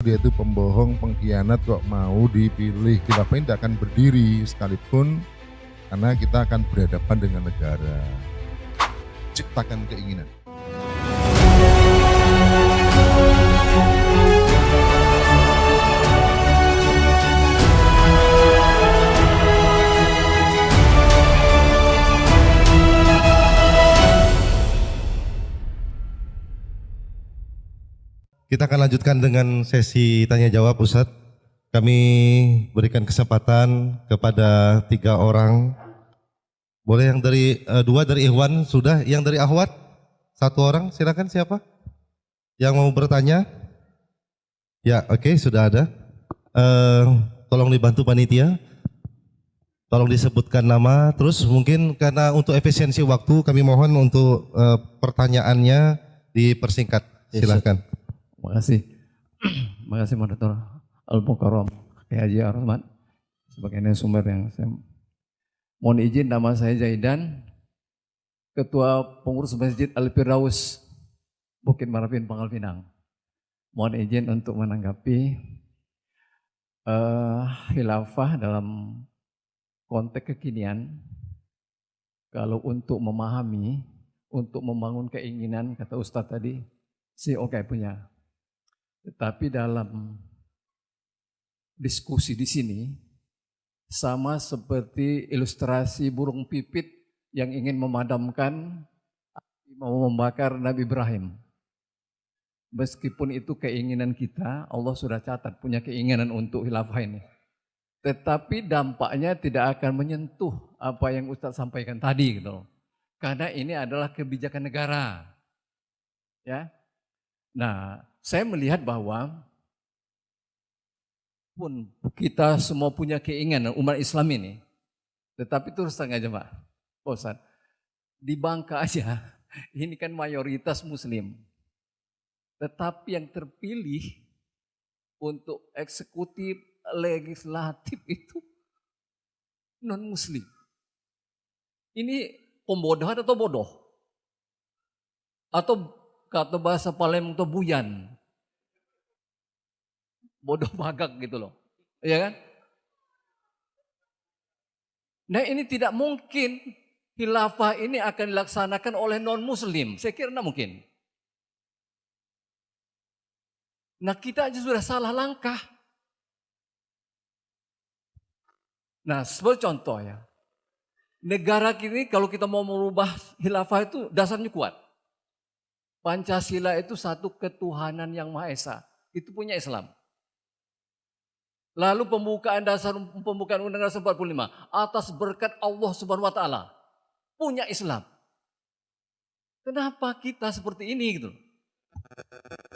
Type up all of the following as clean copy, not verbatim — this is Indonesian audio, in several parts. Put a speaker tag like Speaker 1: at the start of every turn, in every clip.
Speaker 1: Dia itu pembohong, pengkhianat kok mau dipilih. Khilafah ini tidak akan berdiri sekalipun karena kita akan berhadapan dengan negara. Ciptakan keinginan.
Speaker 2: Kita akan lanjutkan dengan sesi tanya jawab, Ustadz. Kami berikan kesempatan kepada 3 orang. Boleh yang dari 2 dari Ikhwan sudah, yang dari Akhwat 1 orang, silakan siapa? Yang mau bertanya? Ya, oke, sudah ada. Tolong dibantu panitia. Tolong disebutkan nama. Terus mungkin karena untuk efisiensi waktu kami mohon untuk pertanyaannya dipersingkat. Silakan.
Speaker 3: Terima kasih. Terima kasih Moderator Al-Mukarram Haji Ar-Rahman sebagai sumber yang saya mohon izin, nama saya Zaidan, Ketua Pengurus Masjid Al-Firdaus Bukit Marapin, Pangkal Pinang. Mohon izin untuk menanggapi khilafah dalam konteks kekinian. Kalau untuk memahami, untuk membangun keinginan, kata Ustadz tadi, sih oke punya. Tetapi dalam diskusi di sini sama seperti ilustrasi burung pipit yang ingin memadamkan, mau membakar Nabi Ibrahim. Meskipun itu keinginan kita, Allah sudah catat punya keinginan untuk khilafah ini. Tetapi dampaknya tidak akan menyentuh apa yang Ustadz sampaikan tadi gitu. Karena ini adalah kebijakan negara. Ya. Nah, saya melihat bahwa pun kita semua punya keinginan umat Islam ini, tetapi terus terang aja Pak Ustadz, di Bangka aja ini kan mayoritas Muslim, tetapi yang terpilih untuk eksekutif legislatif itu non Muslim. Ini pembodohan atau bodoh? Atau kata bahasa Palembang itu buyan. Bodoh magak gitu loh. Iya kan? Nah ini tidak mungkin khilafah ini akan dilaksanakan oleh non-muslim. Saya kira tidak mungkin. Nah kita aja sudah salah langkah. Nah sebagai contoh ya. Negara ini kalau kita mau merubah khilafah itu dasarnya kuat. Pancasila itu satu ketuhanan yang Maha Esa. Itu punya Islam. Lalu pembukaan Undang-Undang Dasar 45 atas berkat Allah Subhanahu wa taala. Punya Islam. Kenapa kita seperti ini gitu?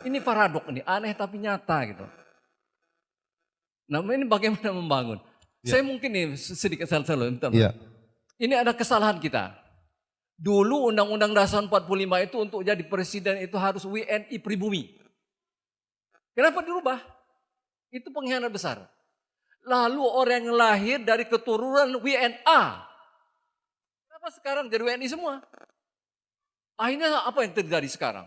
Speaker 3: Ini paradok ini, aneh tapi nyata gitu. Nah, ini bagaimana membangun? Ya. Saya mungkin nih sedikit salah. Ya. Ini ada kesalahan kita. Dulu Undang-Undang Dasar 45 itu untuk jadi presiden itu harus WNI pribumi. Kenapa dirubah? Itu pengkhianat besar. Lalu orang yang lahir dari keturunan WNA. Kenapa sekarang jadi WNI semua? Akhirnya apa yang terjadi sekarang?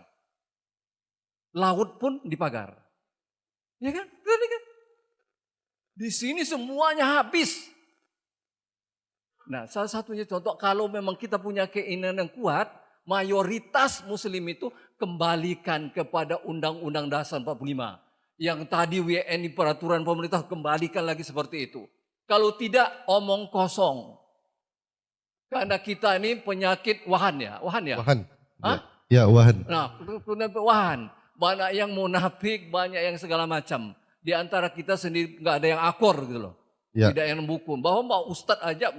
Speaker 3: Laut pun dipagar. Ya kan? Di sini semuanya habis. Nah, salah satunya contoh kalau memang kita punya keinginan yang kuat, mayoritas muslim itu kembalikan kepada Undang-Undang Dasar 45. Yang tadi WNI peraturan pemerintah kembalikan lagi seperti itu. Kalau tidak omong kosong. Karena kita ini penyakit wahan ya.
Speaker 2: Wahan.
Speaker 3: Hah?
Speaker 2: Ya, wahan.
Speaker 3: Nah, wahan. Banyak yang munafik, banyak yang segala macam. Di antara kita sendiri nggak ada yang akor gitu loh. Ya. Tidak yang membukun. Bahwa Mbak Ustadz aja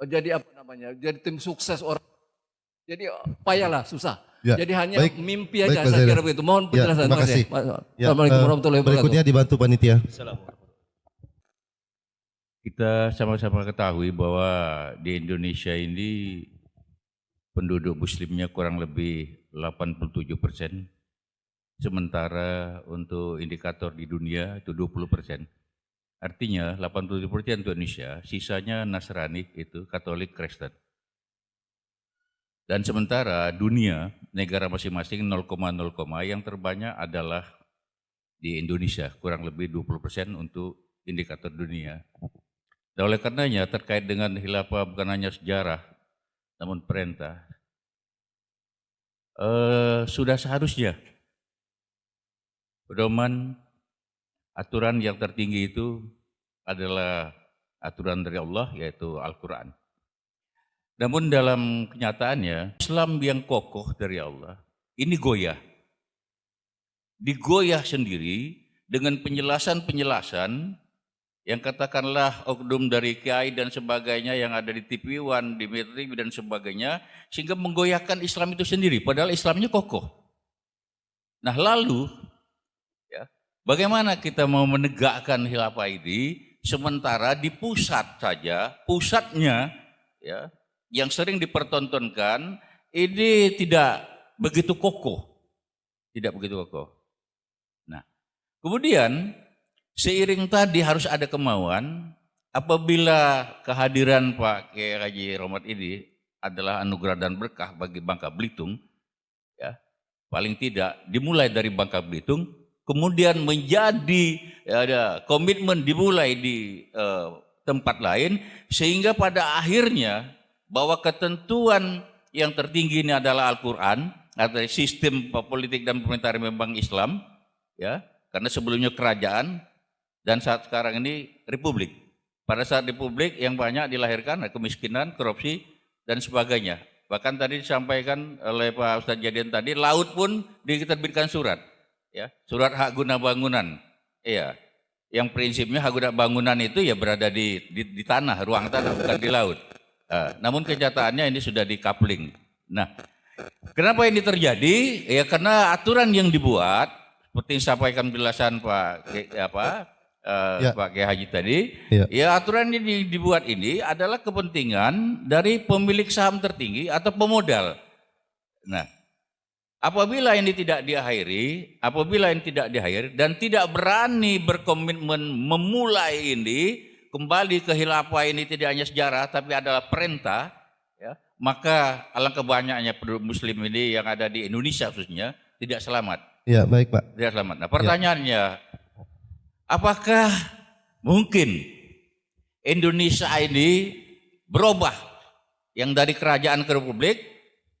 Speaker 3: jadi apa namanya? Jadi tim sukses orang. Jadi payahlah, susah. Ya. Jadi hanya mimpi aja saya kira begitu. Mohon penjelasan.
Speaker 2: Terima kasih.
Speaker 3: Assalamualaikum warahmatullahi wabarakatuh.
Speaker 2: Berikutnya dibantu panitia.
Speaker 4: Kita sama-sama ketahui bahwa di Indonesia ini penduduk muslimnya kurang lebih 87%. Sementara untuk indikator di dunia itu 20%. Artinya 87% untuk Indonesia, sisanya Nasrani itu Katolik Kristen. Dan sementara dunia, negara masing-masing 0,0, yang terbanyak adalah di Indonesia, kurang lebih 20% untuk indikator dunia. Dan oleh karenanya terkait dengan khilafah bukan hanya sejarah, namun perintah. Sudah seharusnya pedoman aturan yang tertinggi itu adalah aturan dari Allah, yaitu Al-Quran. Namun dalam kenyataannya, Islam yang kokoh dari Allah, ini goyah. Digoyah sendiri dengan penjelasan-penjelasan yang katakanlah oknum dari kiai dan sebagainya yang ada di TV One, di Metri dan sebagainya, sehingga menggoyahkan Islam itu sendiri, padahal Islamnya kokoh. Nah lalu, ya, bagaimana kita mau menegakkan khilafah ini, sementara di pusat saja, pusatnya, ya, yang sering dipertontonkan ini tidak begitu kokoh. Tidak begitu kokoh. Nah, kemudian seiring tadi harus ada kemauan, apabila kehadiran Pak Kiai Haji Rohmat ini adalah anugerah dan berkah bagi Bangka Belitung, ya, paling tidak dimulai dari Bangka Belitung, kemudian menjadi ada komitmen dimulai di tempat lain, sehingga pada akhirnya bahwa ketentuan yang tertinggi ini adalah Al-Quran, atau sistem politik dan pemerintahan memang Islam, ya, karena sebelumnya kerajaan dan saat sekarang ini republik. Pada saat republik yang banyak dilahirkan kemiskinan, korupsi dan sebagainya. Bahkan tadi disampaikan oleh Pak Ustadz Jadian tadi, laut pun diterbitkan surat, ya, surat hak guna bangunan, iya, yang prinsipnya hak guna bangunan itu ya berada di tanah, ruang tanah, bukan di laut. Namun kenyataannya ini sudah di-coupling. Nah, kenapa ini terjadi? Ya karena aturan yang dibuat, seperti yang disampaikan penjelasan Pak Kiai Haji tadi, ya aturan ini dibuat ini adalah kepentingan dari pemilik saham tertinggi atau pemodal. Nah, apabila ini tidak diakhiri, dan tidak berani berkomitmen memulai ini, kembali ke khilafah ini tidak hanya sejarah tapi adalah perintah, ya, maka alangkah banyaknya penduduk muslim ini yang ada di Indonesia khususnya tidak selamat.
Speaker 2: Ya, baik Pak.
Speaker 4: Tidak selamat. Nah pertanyaannya, apakah mungkin Indonesia ini berubah yang dari kerajaan ke republik,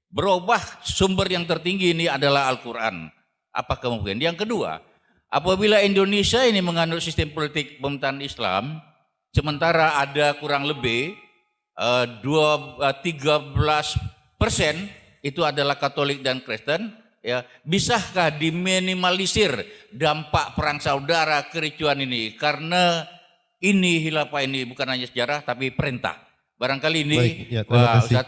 Speaker 4: berubah sumber yang tertinggi ini adalah Al-Quran? Apakah mungkin? Yang kedua, apabila Indonesia ini menganut sistem politik pemerintahan Islam, sementara ada kurang lebih 13% itu adalah Katolik dan Kristen, ya, bisakah diminimalisir dampak perang saudara kericuan ini? Karena ini khilafah ini bukan hanya sejarah tapi perintah. Barangkali ini. Baik, ya,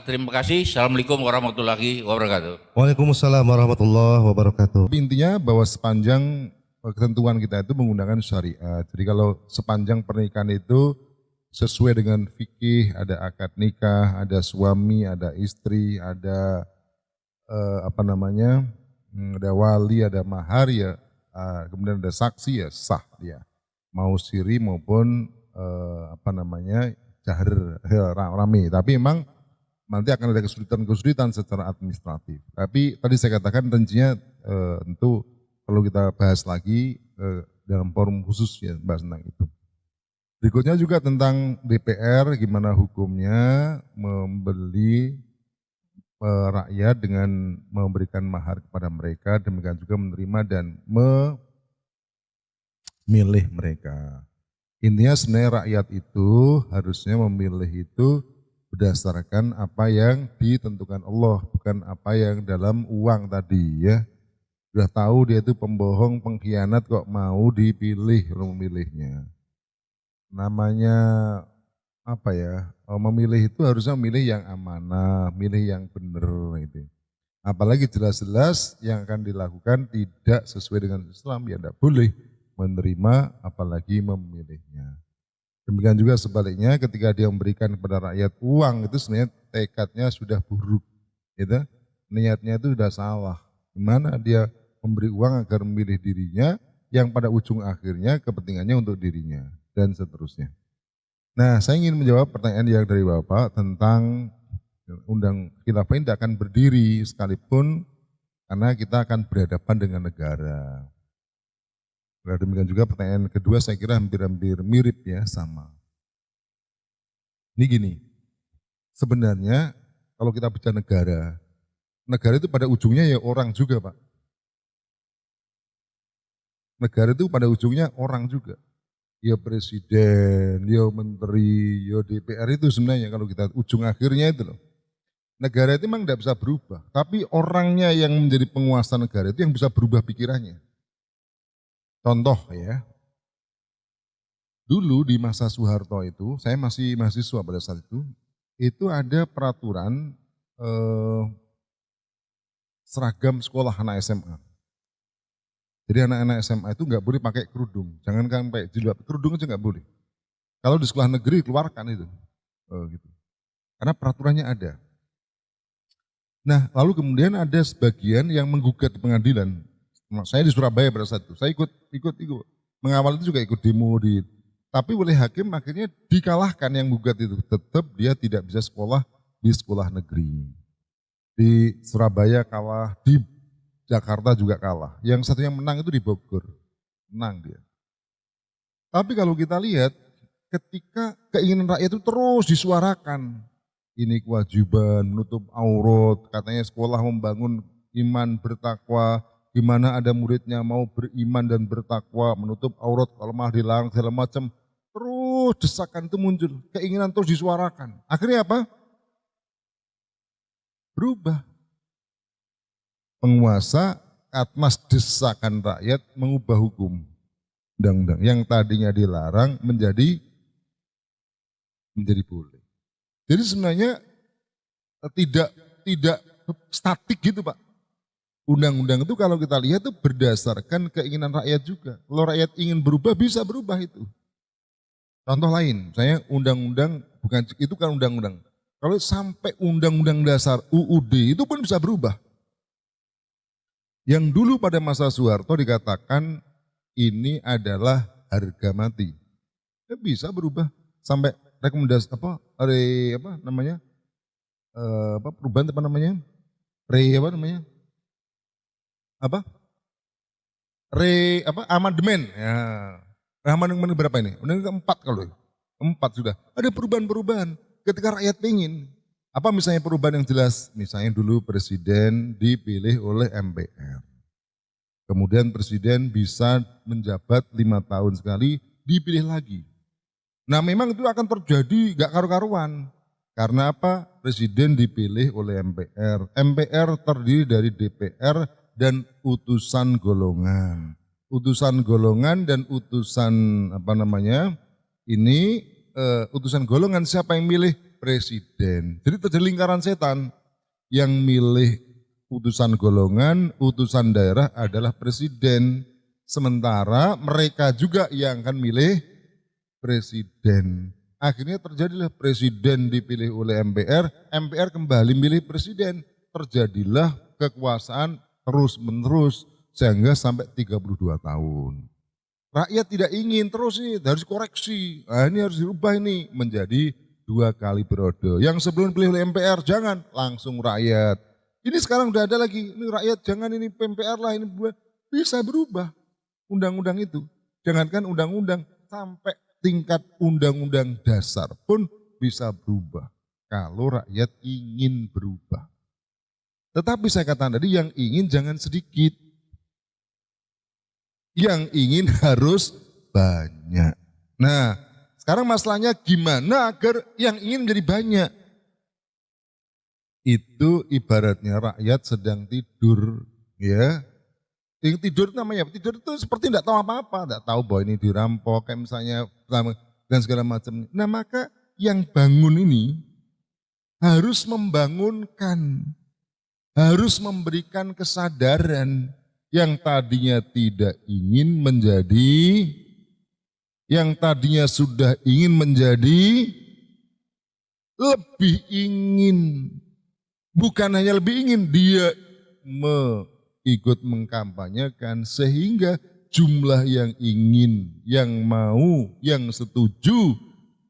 Speaker 4: terima kasih. Assalamualaikum warahmatullahi wabarakatuh.
Speaker 2: Waalaikumsalam warahmatullahi wabarakatuh.
Speaker 1: Intinya bahwa sepanjang ketentuan kita itu menggunakan syariat. Jadi kalau sepanjang pernikahan itu sesuai dengan fikih, ada akad nikah, ada suami, ada istri, ada ada wali, ada mahar, ya, kemudian ada saksi, ya sah dia. Mau siri maupun jahar, rame. Tapi memang nanti akan ada kesulitan-kesulitan secara administratif. Tapi tadi saya katakan rencinya tentu perlu kita bahas lagi dalam forum khusus, ya, bahas tentang itu. Berikutnya juga tentang DPR, gimana hukumnya membeli rakyat dengan memberikan mahar kepada mereka, demikian juga menerima dan memilih mereka. Intinya sebenarnya rakyat itu harusnya memilih itu berdasarkan apa yang ditentukan Allah, bukan apa yang dalam uang tadi, ya. Sudah tahu dia itu pembohong, pengkhianat, kok mau dipilih memilihnya. Namanya memilih itu harusnya memilih yang amanah, milih yang benar itu. Apalagi jelas-jelas yang akan dilakukan tidak sesuai dengan Islam, ya tidak boleh menerima apalagi memilihnya. Demikian juga sebaliknya ketika dia memberikan kepada rakyat uang, itu sebenarnya tekadnya sudah buruk, gitu. Niatnya itu sudah salah. Gimana dia memberi uang agar memilih dirinya yang pada ujung akhirnya kepentingannya untuk dirinya dan seterusnya. Nah, saya ingin menjawab pertanyaan yang dari Bapak tentang undang khilafah ini tidak akan berdiri sekalipun karena kita akan berhadapan dengan negara. Nah, demikian juga pertanyaan kedua saya kira hampir-hampir mirip ya, sama. Ini gini, sebenarnya kalau kita bicara negara, negara itu pada ujungnya ya orang juga Pak. Negara itu pada ujungnya orang juga. Ya presiden, ya menteri, ya DPR itu sebenarnya kalau kita ujung akhirnya itu loh. Negara itu memang tidak bisa berubah, tapi orangnya yang menjadi penguasa negara itu yang bisa berubah pikirannya. Contoh ya, dulu di masa Soeharto itu, saya masih mahasiswa pada saat itu ada peraturan seragam sekolah anak SMA. Jadi anak-anak SMA itu nggak boleh pakai kerudung, jangan sampai jilbab, kerudung aja nggak boleh. Kalau di sekolah negeri keluarkan itu, gitu. Karena peraturannya ada. Nah, lalu kemudian ada sebagian yang menggugat di pengadilan. Saya di Surabaya pada saat itu, saya ikut mengawal itu juga ikut demo tapi oleh hakim akhirnya dikalahkan yang menggugat itu, tetap dia tidak bisa sekolah di sekolah negeri. Di Surabaya kalah, di Jakarta juga kalah. Yang satu yang menang itu di Bogor. Menang dia. Tapi kalau kita lihat, ketika keinginan rakyat itu terus disuarakan. Ini kewajiban, menutup aurat, katanya sekolah membangun iman bertakwa. Gimana ada muridnya mau beriman dan bertakwa, menutup aurat, kalau malah dilarang segala macam. Terus desakan itu muncul, keinginan terus disuarakan. Akhirnya apa? Berubah. Penguasa atas desakan rakyat mengubah hukum undang-undang yang tadinya dilarang menjadi boleh. Jadi sebenarnya tidak statik gitu Pak. Undang-undang itu kalau kita lihat itu berdasarkan keinginan rakyat juga. Kalau rakyat ingin berubah bisa berubah itu. Contoh lain, saya undang-undang bukan itu kan undang-undang. Kalau sampai undang-undang dasar UUD itu pun bisa berubah. Yang dulu pada masa Soeharto dikatakan ini adalah harga mati. Ya bisa berubah sampai rekomendasi perubahan amandemen ya. Amandemen berapa ini? Undang keempat kalau keempat sudah. Ada perubahan-perubahan ketika rakyat ingin. Apa misalnya perubahan yang jelas? Misalnya dulu presiden dipilih oleh MPR. Kemudian presiden bisa menjabat 5 tahun sekali, dipilih lagi. Nah memang itu akan terjadi gak karu-karuan. Karena apa? Presiden dipilih oleh MPR. MPR terdiri dari DPR dan utusan golongan. Utusan golongan dan utusan utusan golongan siapa yang milih? Presiden. Jadi terjadi lingkaran setan. Yang milih utusan golongan, utusan daerah adalah presiden. Sementara mereka juga yang akan milih presiden. Akhirnya terjadilah presiden dipilih oleh MPR, MPR kembali milih presiden. Terjadilah kekuasaan terus menerus sehingga sampai 32 tahun. Rakyat tidak ingin terus ini harus koreksi. Nah, ini harus dirubah ini menjadi 2 kali periode. Yang sebelum pilih oleh MPR jangan langsung rakyat. Ini sekarang udah ada lagi. Ini rakyat jangan ini MPR lah ini bisa berubah undang-undang itu. Jangankan undang-undang sampai tingkat undang-undang dasar pun bisa berubah kalau rakyat ingin berubah. Tetapi saya katakan tadi yang ingin jangan sedikit. Yang ingin harus banyak. Nah, sekarang masalahnya gimana agar yang ingin menjadi banyak. Itu ibaratnya rakyat sedang tidur, ya. Yang tidur namanya, tidur itu seperti tidak tahu apa-apa, tidak tahu bahwa ini dirampok, kayak misalnya dan segala macam. Nah maka yang bangun ini harus membangunkan, harus memberikan kesadaran yang tadinya tidak ingin menjadi, yang tadinya sudah ingin menjadi, lebih ingin. Bukan hanya lebih ingin, dia ikut mengkampanyekan sehingga jumlah yang ingin, yang mau, yang setuju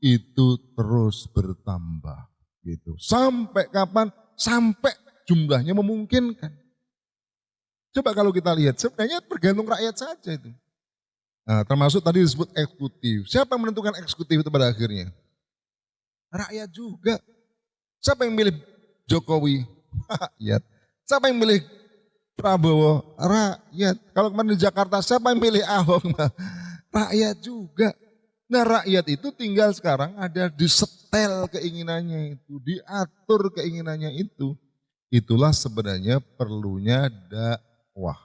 Speaker 1: itu terus bertambah. Gitu. Sampai kapan? Sampai jumlahnya memungkinkan. Coba kalau kita lihat, sebenarnya tergantung rakyat saja itu. Nah, termasuk tadi disebut eksekutif. Siapa yang menentukan eksekutif itu pada akhirnya? Rakyat juga. Siapa yang milih Jokowi? Rakyat. Siapa yang milih Prabowo? Rakyat. Kalau kemarin di Jakarta, siapa yang milih Ahok? Rakyat juga. Nah, rakyat itu tinggal sekarang ada di setel keinginannya itu, diatur keinginannya itu. Itulah sebenarnya perlunya dakwah.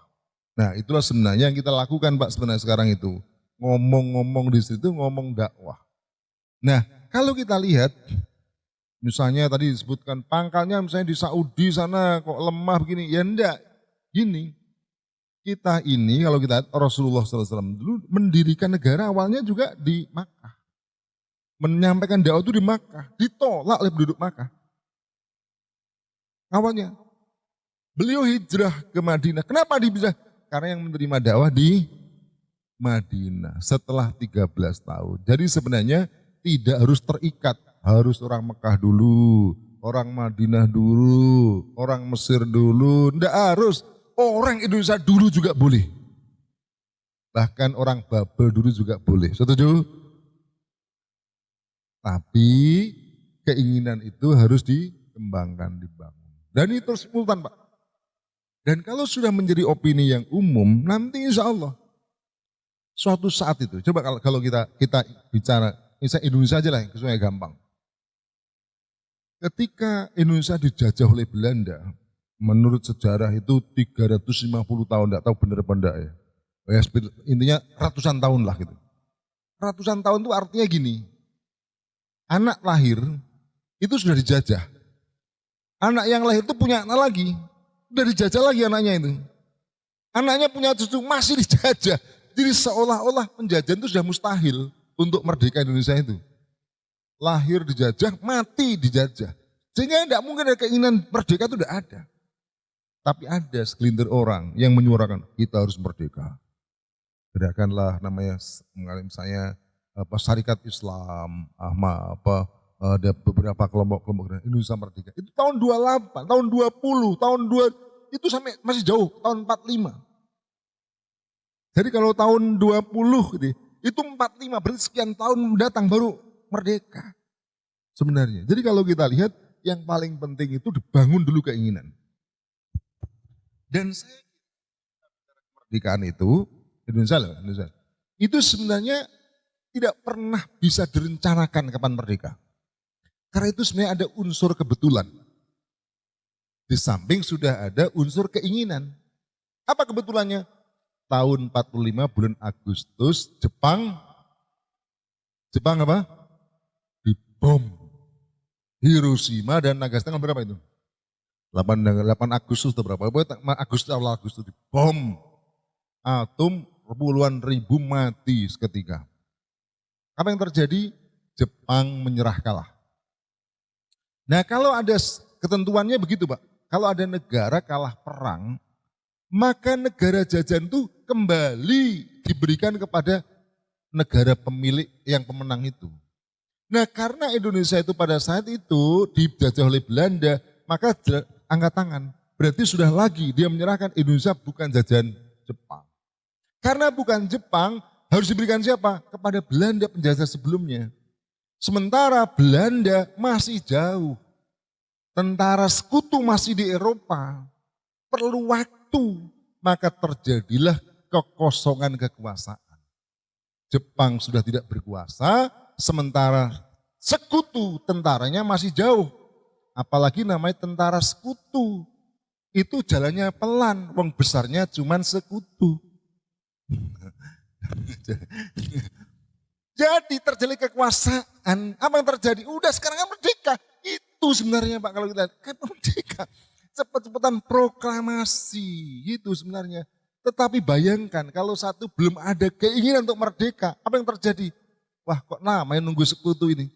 Speaker 1: Nah, itulah sebenarnya yang kita lakukan Pak sebenarnya sekarang itu. Ngomong-ngomong di situ, ngomong dakwah. Nah, kalau kita lihat, misalnya tadi disebutkan pangkalnya misalnya di Saudi sana kok lemah begini. Ya enggak, gini. Kita ini kalau kita Rasulullah SAW dulu mendirikan negara awalnya juga di Makkah. Menyampaikan dakwah itu di Makkah, ditolak oleh penduduk Makkah. Awalnya. Beliau hijrah ke Madinah. Kenapa hijrah? Karena yang menerima dakwah di Madinah setelah 13 tahun. Jadi sebenarnya tidak harus terikat. Harus orang Mekah dulu, orang Madinah dulu, orang Mesir dulu. Tidak harus. Orang Indonesia dulu juga boleh. Bahkan orang Babel dulu juga boleh. Setuju? Tapi keinginan itu harus dikembangkan, dibangun. Dan itu terus simultan Pak. Dan kalau sudah menjadi opini yang umum, nanti insya Allah suatu saat itu, coba kalau kita bicara, misalnya Indonesia aja lah, supaya gampang. Ketika Indonesia dijajah oleh Belanda, menurut sejarah itu 350 tahun, tidak tahu benar apa enggak ya. Intinya ratusan tahun lah gitu. Ratusan tahun itu artinya gini, anak lahir itu sudah dijajah. Anak yang lahir itu punya anak lagi, udah dijajah lagi anaknya itu. Anaknya punya cucu masih dijajah. Jadi seolah-olah penjajahan itu sudah mustahil untuk merdeka Indonesia itu. Lahir dijajah, mati dijajah. Sehingga tidak mungkin ada keinginan merdeka itu tidak ada. Tapi ada segelintir orang yang menyuarakan kita harus merdeka. Gerakanlah namanya mengalami saya Syarikat Islam, ada beberapa kelompok-kelompok Indonesia Merdeka. Itu tahun 28, tahun 20, tahun 2, itu sampai masih jauh, tahun 45. Jadi kalau tahun 20 gitu, itu 45, berarti sekian tahun mendatang baru merdeka. Sebenarnya. Jadi kalau kita lihat, yang paling penting itu dibangun dulu keinginan. Dan saya kemerdekaan itu, Indonesia, itu sebenarnya tidak pernah bisa direncanakan kapan merdeka. Karena itu sebenarnya ada unsur kebetulan. Di samping sudah ada unsur keinginan. Apa kebetulannya? Tahun 45 bulan Agustus Jepang apa? Dibom. Hiroshima dan Nagasaki tanggal berapa itu? 8 Agustus atau berapa? Awal Agustus dibom. Atom puluhan ribu mati seketika. Apa yang terjadi? Jepang menyerah kalah. Nah kalau ada ketentuannya begitu Pak, kalau ada negara kalah perang, maka negara jajan itu kembali diberikan kepada negara pemilik yang pemenang itu. Nah karena Indonesia itu pada saat itu dijajah oleh Belanda, maka angkat tangan. Berarti sudah lagi dia menyerahkan Indonesia bukan jajahan Jepang. Karena bukan Jepang, harus diberikan siapa? Kepada Belanda penjajah sebelumnya. Sementara Belanda masih jauh. Tentara sekutu masih di Eropa. Perlu waktu. Maka terjadilah kekosongan kekuasaan. Jepang sudah tidak berkuasa, sementara sekutu tentaranya masih jauh. Apalagi namanya tentara sekutu. Itu jalannya pelan, wong besarnya cuman sekutu. Jadi terjadi kekuasaan, apa yang terjadi? Udah sekarang kan merdeka. Itu sebenarnya Pak kalau kita kan merdeka. Cepat-cepatan proklamasi, itu sebenarnya. Tetapi bayangkan kalau satu belum ada keinginan untuk merdeka, apa yang terjadi? Wah kok namanya nunggu sekutu ini?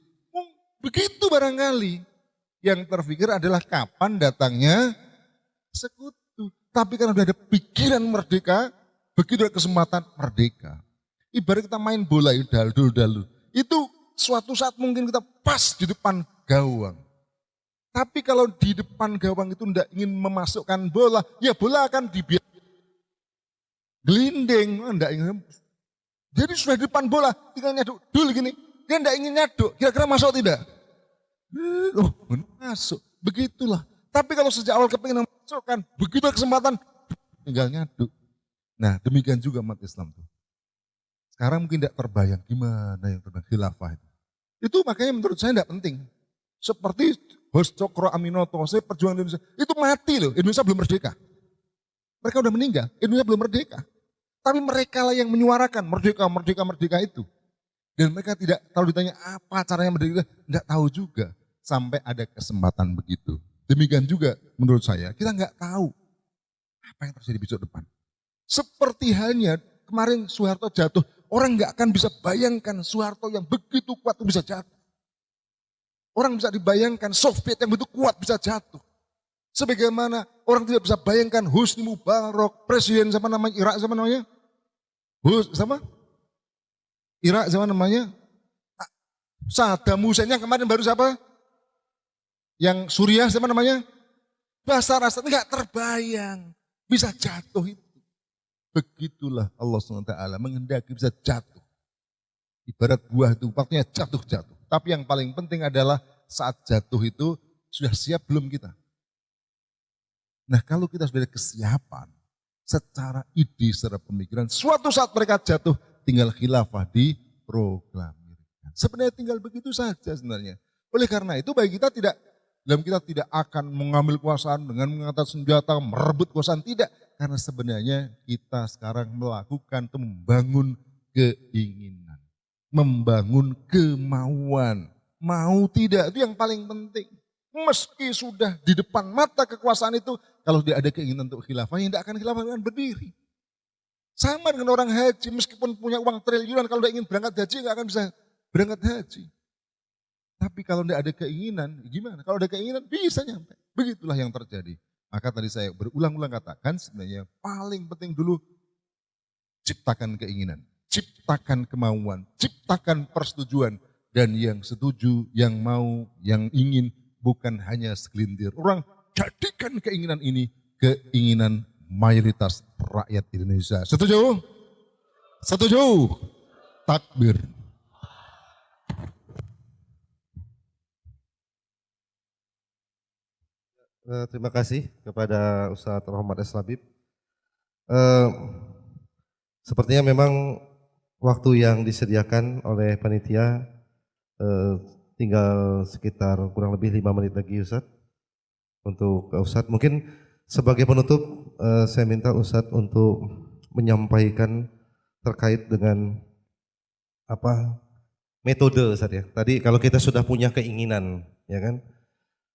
Speaker 1: Begitu barangkali. Yang terpikir adalah kapan datangnya sekutu. Tapi karena udah ada pikiran merdeka, begitu ada kesempatan merdeka. Ibarat kita main bola itu dalu. Itu suatu saat mungkin kita pas di depan gawang. Tapi kalau di depan gawang itu tidak ingin memasukkan bola, ya bola akan dibiarkan gelinding, tidak ingin Jadi sudah di depan bola, tinggal nyaduk dulu gini. Dia tidak ingin nyaduk, kira-kira masuk tidak? Oh, masuk. Begitulah. Tapi kalau sejak awal kepingin masukkan, begitu kesempatan, tinggal nyaduk. Nah, demikian juga umat Islam tuh. Sekarang mungkin tidak terbayang gimana yang tentang khilafah itu. Itu makanya menurut saya tidak penting. Seperti Hos Cokro Aminoto, saya perjuangan Indonesia. Itu mati loh, Indonesia belum merdeka. Mereka udah meninggal, Indonesia belum merdeka. Tapi mereka lah yang menyuarakan merdeka itu. Dan mereka tidak, kalau ditanya apa caranya merdeka, tidak tahu juga. Sampai ada kesempatan begitu. Demikian juga menurut saya, kita nggak tahu apa yang terjadi besok depan. Seperti halnya kemarin Soeharto jatuh, orang nggak akan bisa bayangkan Soeharto yang begitu kuat itu bisa jatuh. Orang bisa dibayangkan Soviet yang begitu kuat bisa jatuh. Sebagaimana orang tidak bisa bayangkan Husni Mubarak, presiden sama namanya Irak sama namanya? Irak sama namanya? Saddam Hussein yang kemarin baru siapa? Yang Suriah sama namanya? Bashar Assad, enggak terbayang. Bisa jatuh itu. Begitulah Allah SWT menghendaki bisa jatuh. Ibarat buah itu waktunya jatuh-jatuh. Tapi yang paling penting adalah saat jatuh itu sudah siap belum kita? Nah kalau kita sudah ada kesiapan secara ide, secara pemikiran, suatu saat mereka jatuh tinggal khilafah diproklamirkan. Sebenarnya tinggal begitu saja sebenarnya. Oleh karena itu bagi kita tidak akan mengambil kekuasaan dengan mengangkat senjata, merebut kekuasaan, tidak. Karena sebenarnya kita sekarang melakukan atau membangun keinginan. Membangun kemauan. Mau tidak, itu yang paling penting. Meski sudah di depan mata kekuasaan itu, kalau dia ada keinginan untuk khilafah, yang tidak akan khilafah dengan berdiri. Sama dengan orang haji, meskipun punya uang triliunan, kalau dia ingin berangkat haji, nggak akan bisa berangkat haji. Tapi kalau tidak ada keinginan, gimana? Kalau ada keinginan, bisa nyampe. Begitulah yang terjadi. Maka tadi saya berulang-ulang katakan, sebenarnya yang paling penting dulu, ciptakan keinginan, ciptakan kemauan, ciptakan persetujuan. Dan yang setuju, yang mau, yang ingin, bukan hanya segelintir orang, jadikan keinginan ini keinginan mayoritas rakyat Indonesia. Setuju? Setuju? Takbir.
Speaker 2: Terima kasih kepada Ustadz Rahmat S. Labib. Sepertinya memang waktu yang disediakan oleh panitia tinggal sekitar kurang lebih 5 menit lagi Ustadz. Untuk Ustadz mungkin sebagai penutup saya minta Ustadz untuk menyampaikan terkait dengan apa metode Ustadz ya. Tadi kalau kita sudah punya keinginan ya kan,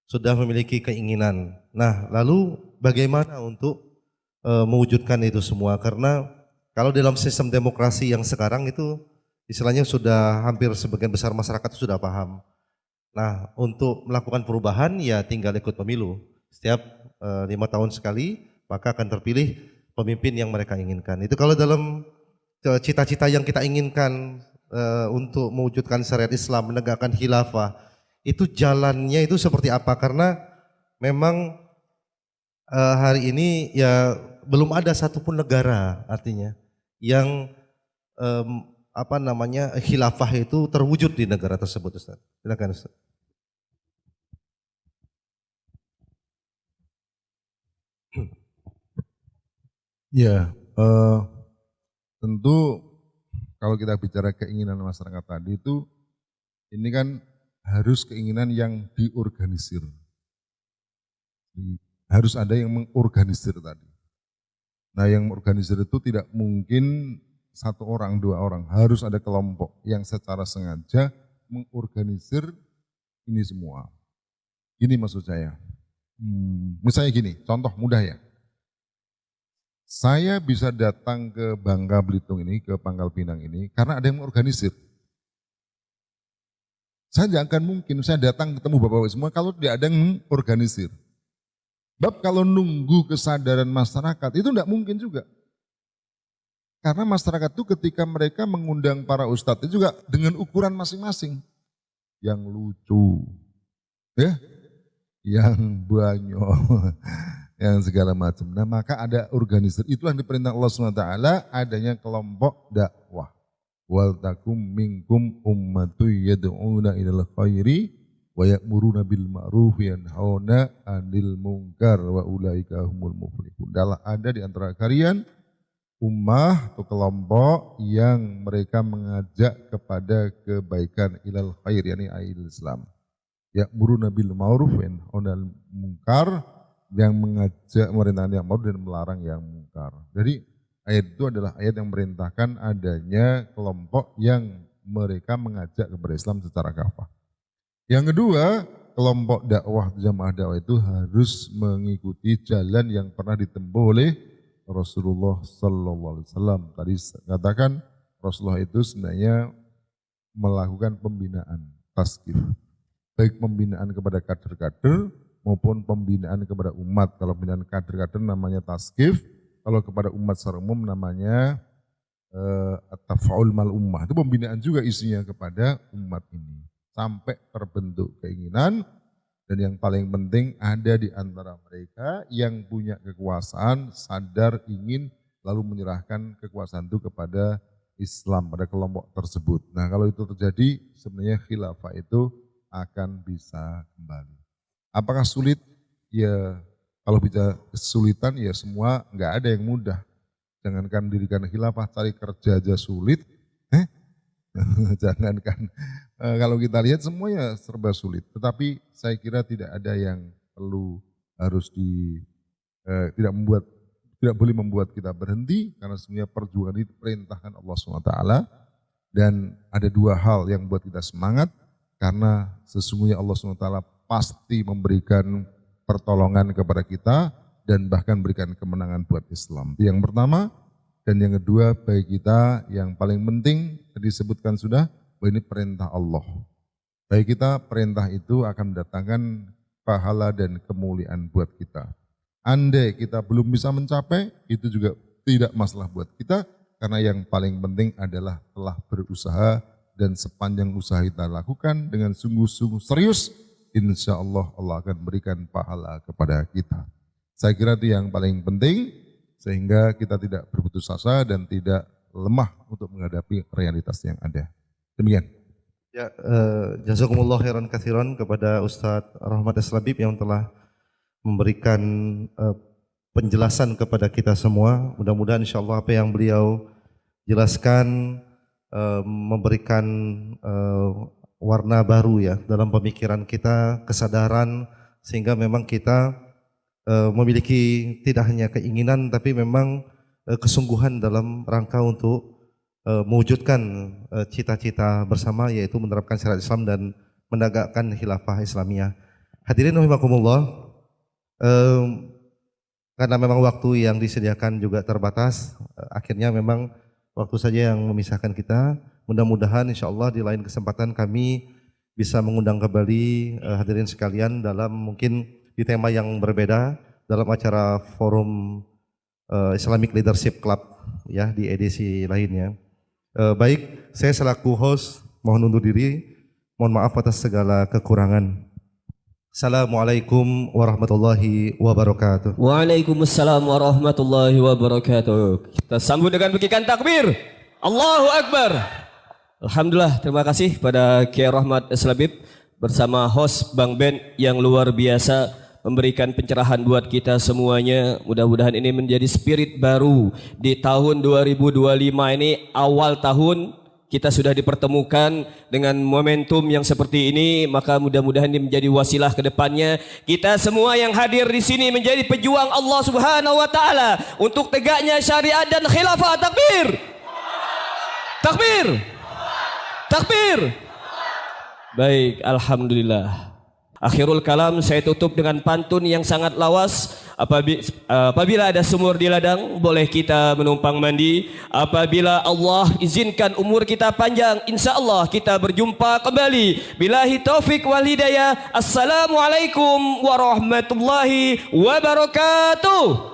Speaker 2: sudah memiliki keinginan. Nah, lalu bagaimana untuk mewujudkan itu semua? Karena kalau dalam sistem demokrasi yang sekarang itu istilahnya sudah hampir sebagian besar masyarakat sudah paham. Nah, untuk melakukan perubahan ya tinggal ikut pemilu. Setiap 5 tahun sekali maka akan terpilih pemimpin yang mereka inginkan. Itu kalau dalam cita-cita yang kita inginkan untuk mewujudkan syariat Islam, menegakkan khilafah, itu jalannya itu seperti apa? Karena memang hari ini ya belum ada satupun negara artinya yang khilafah itu terwujud di negara tersebut, Ustaz. Silakan Ustaz.
Speaker 1: Ya, tentu kalau kita bicara keinginan masyarakat tadi itu, ini kan harus keinginan yang diorganisir. Harus ada yang mengorganisir tadi. Nah yang mengorganisir itu tidak mungkin 1 orang, 2 orang. Harus ada kelompok yang secara sengaja mengorganisir ini semua. Gini maksud saya. Misalnya gini, contoh mudah ya. Saya bisa datang ke Bangka Belitung ini, ke Pangkal Pinang ini, karena ada yang mengorganisir. Saya tidak akan mungkin saya datang ketemu bapak-bapak semua kalau tidak ada yang mengorganisir. Sebab kalau nunggu kesadaran masyarakat itu tidak mungkin juga. Karena masyarakat itu ketika mereka mengundang para ustadz itu juga dengan ukuran masing-masing. Yang lucu, ya, yang banyak, yang segala macam. Nah maka ada organisir, itulah yang diperintah Allah SWT adanya kelompok dakwah. wal takum minkum ummatu yad'una ilal khairi wa ya'muruna bil ma'ruf wa yanhauna 'anil munkar wa ulaika humul muflihun. Ada di antara kalian ummah atau kelompok yang mereka mengajak kepada kebaikan ilal khair, yakni ail Islam. Ya'muruna bil ma'ruf wa yanhauna 'anil munkar, yang mengajak merintahkan yang ma'ruf dan melarang yang munkar. Jadi ayat itu adalah ayat yang merintahkan adanya kelompok yang mereka mengajak kepada Islam secara kafah. Yang kedua, kelompok dakwah jamaah dakwah itu harus mengikuti jalan yang pernah ditempuh oleh Rasulullah Sallallahu Alaihi Wasallam. Tadi katakan Rasulullah itu sebenarnya melakukan pembinaan taskif, baik pembinaan kepada kader-kader maupun pembinaan kepada umat. Kalau pembinaan kader-kader namanya taskif, kalau kepada umat secara umum namanya at-tafa'ul mal ummah. Itu pembinaan juga isinya kepada umat ini sampai terbentuk keinginan. Dan yang paling penting ada di antara mereka yang punya kekuasaan, sadar ingin lalu menyerahkan kekuasaan itu kepada Islam, pada kelompok tersebut. Nah kalau itu terjadi sebenarnya khilafah itu akan bisa kembali. Apakah sulit? Ya kalau bicara kesulitan ya semua nggak ada yang mudah. Jangankan dirikan khilafah, cari kerja aja sulit. Jangankan kalau kita lihat semuanya serba sulit. Tetapi saya kira tidak ada yang perlu harus tidak boleh membuat kita berhenti, karena sebenarnya perjuangan itu perintahkan Allah SWT. Dan ada dua hal yang buat kita semangat, karena sesungguhnya Allah SWT pasti memberikan pertolongan kepada kita dan bahkan berikan kemenangan buat Islam. Itu yang pertama. Dan yang kedua bagi kita yang paling penting disebutkan sudah, bahwa ini perintah Allah. Bagi kita perintah itu akan mendatangkan pahala dan kemuliaan buat kita. Andai kita belum bisa mencapai, itu juga tidak masalah buat kita, karena yang paling penting adalah telah berusaha, dan sepanjang usaha kita lakukan dengan sungguh-sungguh serius, insya Allah Allah akan berikan pahala kepada kita. Saya kira itu yang paling penting, sehingga kita tidak berputus asa dan tidak lemah untuk menghadapi realitas yang ada. Demikian.
Speaker 2: Ya, jazakumullah khairan katsiran kepada Ustadz Rahmat Eslabib yang telah memberikan penjelasan kepada kita semua. Mudah-mudahan insyaallah apa yang beliau jelaskan memberikan warna baru ya dalam pemikiran kita, kesadaran, sehingga memang kita memiliki tidak hanya keinginan tapi memang kesungguhan dalam rangka untuk mewujudkan cita-cita bersama, yaitu menerapkan syariat Islam dan menegakkan khilafah Islamiyah. Hadirin rahimakumullah, karena memang waktu yang disediakan juga terbatas, akhirnya memang waktu saja yang memisahkan kita. Mudah-mudahan insyaallah di lain kesempatan kami bisa mengundang kembali hadirin sekalian dalam mungkin di tema yang berbeda dalam acara forum Islamic Leadership Club ya di edisi lainnya. Baik, saya selaku host mohon undur diri, mohon maaf atas segala kekurangan. Assalamualaikum warahmatullahi wabarakatuh.
Speaker 5: Waalaikumsalam warahmatullahi wabarakatuh. Kita sambut dengan berikan takbir. Allahu Akbar. Alhamdulillah, terima kasih pada Kiai Rahmat Eslabib bersama host Bang Ben yang luar biasa memberikan pencerahan buat kita semuanya. Mudah-mudahan ini menjadi spirit baru di tahun 2025 ini, awal tahun kita sudah dipertemukan dengan momentum yang seperti ini, maka mudah-mudahan ini menjadi wasilah ke depannya. Kita semua yang hadir di sini menjadi pejuang Allah Subhanahu wa taala untuk tegaknya syariat dan khilafah. Takbir. Takbir. Takbir. Baik, alhamdulillah. Akhirul kalam saya tutup dengan pantun yang sangat lawas. Apabila ada sumur di ladang, boleh kita menumpang mandi. Apabila Allah izinkan umur kita panjang, insya Allah kita berjumpa kembali. Billahi taufik wal hidayah. Assalamualaikum warahmatullahi wabarakatuh.